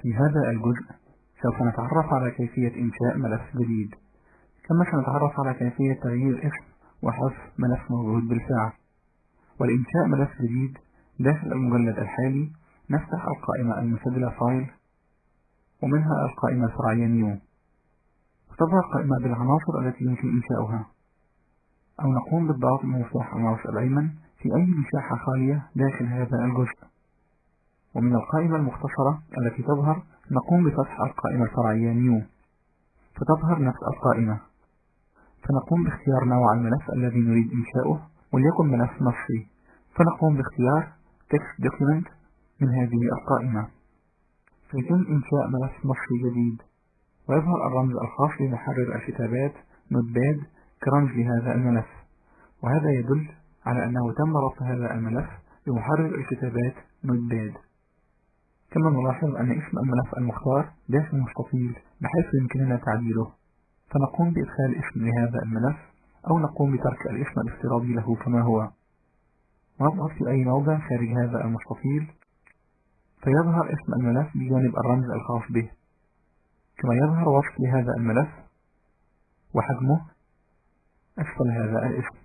في هذا الجزء سوف نتعرف على كيفية إنشاء ملف جديد، كما سنتعرف على كيفية تغيير اسم وحذف ملف موجود بالفعل. ولإنشاء ملف جديد داخل المجلد الحالي نفتح القائمة المسجلة فايل، ومنها القائمة الفرعية نيو، وتظهر قائمة بالعناصر التي يمكن إنشاؤها، أو نقوم بالضغط بمفتاح الماوس الأيمن في أي مساحة خالية داخل هذا الجزء. ومن القائمة المختصرة التي تظهر نقوم بفتح القائمة الفرعية نيو، فتظهر نفس القائمة، فنقوم باختيار نوع الملف الذي نريد إنشاؤه، وليكن ملف نصي، فنقوم باختيار text document من هذه القائمة، فيتم إنشاء ملف نصي جديد، ويظهر الرمز الخاص لمحرر الكتابات نوتباد كرمز لهذا الملف، وهذا يدل على أنه تم ربط هذا الملف بمحرر الكتابات نوتباد. كما نلاحظ أن اسم الملف المختار داخل مستطيل بحيث يمكننا تعديله، فنقوم بإدخال اسم لهذا الملف أو نقوم بترك الاسم الافتراضي له كما هو، ونضغط في أي موضع خارج هذا المستطيل فيظهر اسم الملف بجانب الرمز الخاص به، كما يظهر وصف لهذا الملف وحجمه أسفل هذا الاسم.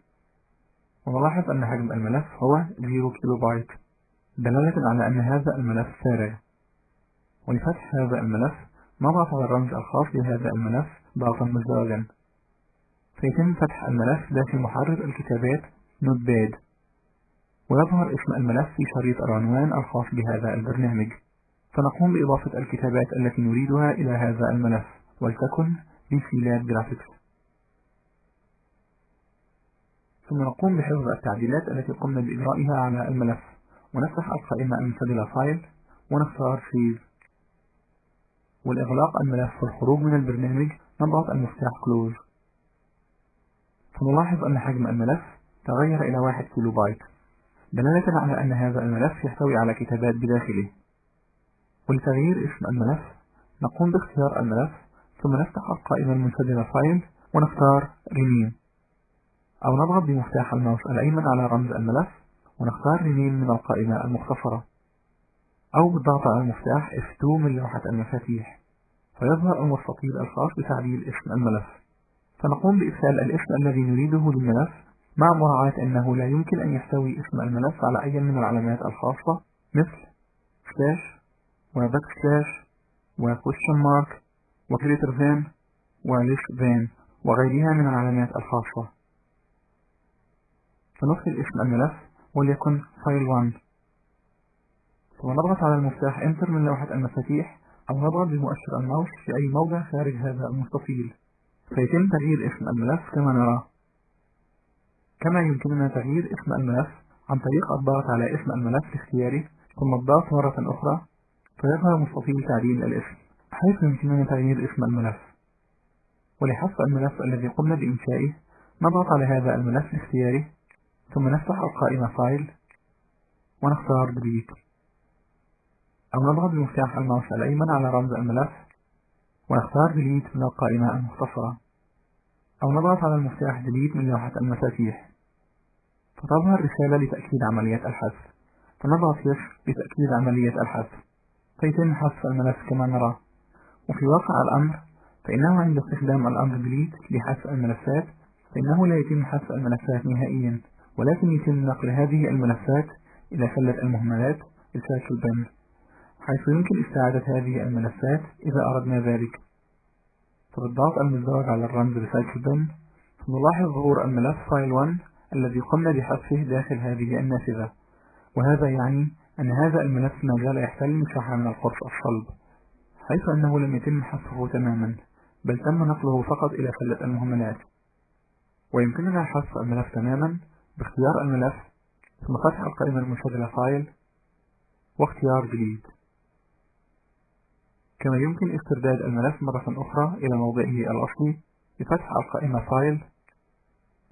ونلاحظ أن حجم الملف هو 0 كيلو بايت، دلالة على أن هذا الملف فارغ. ولفتح هذا الملف نضغط على الرمز الخاص لهذا الملف ضغطا مزدوجا، فيتم فتح الملف داخل محرر الكتابات نوتباد، ويظهر اسم الملف في شريط العنوان الخاص بهذا البرنامج، فنقوم بإضافة الكتابات التي نريدها إلى هذا الملف، ولتكن بسيلات جرافيكس. ثم نقوم بحفظ التعديلات التي قمنا بإجرائها على الملف، ونفتح القائمة المسجلة فايل ونختار سيف، والإغلاق الملف والخروج من البرنامج نضغط المفتاح كلوز. فنلاحظ أن حجم الملف تغير إلى 1 كيلو بايت، دلالة على أن هذا الملف يحتوي على كتابات بداخله. ولتغيير اسم الملف نقوم باختيار الملف، ثم نفتح القائمة المسجلة فايل ونختار رينيم، أو نضغط بمفتاح الماوس الأيمن على رمز الملف ونختار رينيم من القائمة المختصرة، أو بالضغط على المفتاح F2 من لوحة المفاتيح، فيظهر المستطيل الخاص بتعديل اسم الملف. فنقوم بإدخال الاسم الذي نريده للملف، مع مراعاة أنه لا يمكن أن يحتوي اسم الملف على أي من العلامات الخاصة مثل سلاش وباك سلاش وكويستشن مارك وجريتر ذان وليس ذان وغيرها من العلامات الخاصة. فندخل اسم الملف وليكن فايل 1، ثم نضغط على المفتاح انتر من لوحة المفاتيح، أو نضغط بمؤشر الماوس في أي موضع خارج هذا المستطيل، فيتم تغيير اسم الملف كما نرى. كما يمكننا تغيير اسم الملف عن طريق الضغط على اسم الملف الاختياري ثم الضغط مرة أخرى، فيظهر مستطيل تعديل الاسم حيث يمكننا تغيير اسم الملف. ولحذف الملف الذي قمنا بإنشائه نضغط على هذا الملف الاختياري، ثم نفتح القائمة فايل ونختار ديليت، أو نضغط بمفتاح الماوس الأيمن على رمز الملف ونختار ديليت من القائمة المختصرة، أو نضغط على المفتاح ديليت من لوحة المفاتيح، فتظهر رسالة لتأكيد عملية الحذف، فنضغط يس لتأكيد عملية الحذف، فيتم حذف الملف كما نرى. وفي واقع الأمر فإنه عند استخدام الأمر ديليت لحذف الملفات فإنه لا يتم حذف الملفات نهائيا، ولكن يتم نقل هذه الملفات إلى سلة المهملات السايكل بن، حيث يمكن استعادة هذه الملفات إذا أردنا ذلك. فبالضغط المزدوج على الرمز ريسايكل بن نلاحظ ظهور الملف فايل 1 الذي قمنا بحذفه داخل هذه النافذة، وهذا يعني أن هذا الملف ما زال يحتل مساحة من القرص الصلب، حيث أنه لم يتم حذفه تماما، بل تم نقله فقط إلى سلة المهملات. ويمكننا حذف الملف تماما باختيار الملف ثم فتح القائمة المسجلة فايل واختيار ديليت. كما يمكن استرداد الملف مرة أخرى إلى موضعه الأصلي بفتح القائمة فايل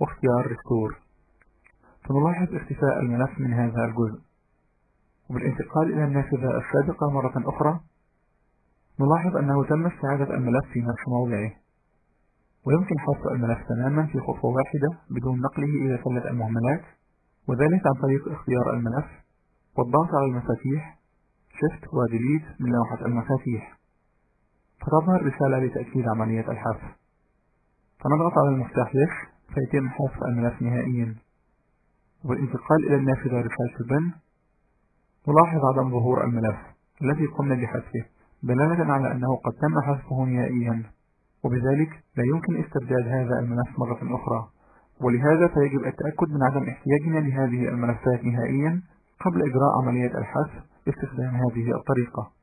واختيار ريستور. فنلاحظ اختفاء الملف من هذا الجزء، وبالانتقال إلى النافذة السابقة مرة أخرى نلاحظ أنه تم استعادة الملف في نفس موضعه. ويمكن حذف الملف تماما في خطوة واحدة بدون نقله إلى سلة المهملات، وذلك عن طريق اختيار الملف والضغط على المفاتيح Shift و Delete من لوحة المفاتيح، فتظهر رسالة لتأكيد عملية الحذف. فنضغط على المفتاح Yes فيتم حذف الملف نهائيا، والانتقال إلى النافذة رسالة البن. نلاحظ عدم ظهور الملف الذي قمنا بحذفه، دلالة على أنه قد تم حذفه نهائيا، وبذلك لا يمكن استرداد هذا الملف مرة أخرى، ولهذا فيجب التأكد من عدم احتياجنا لهذه الملفات نهائيا قبل إجراء عملية الحذف باستخدام هذه الطريقة.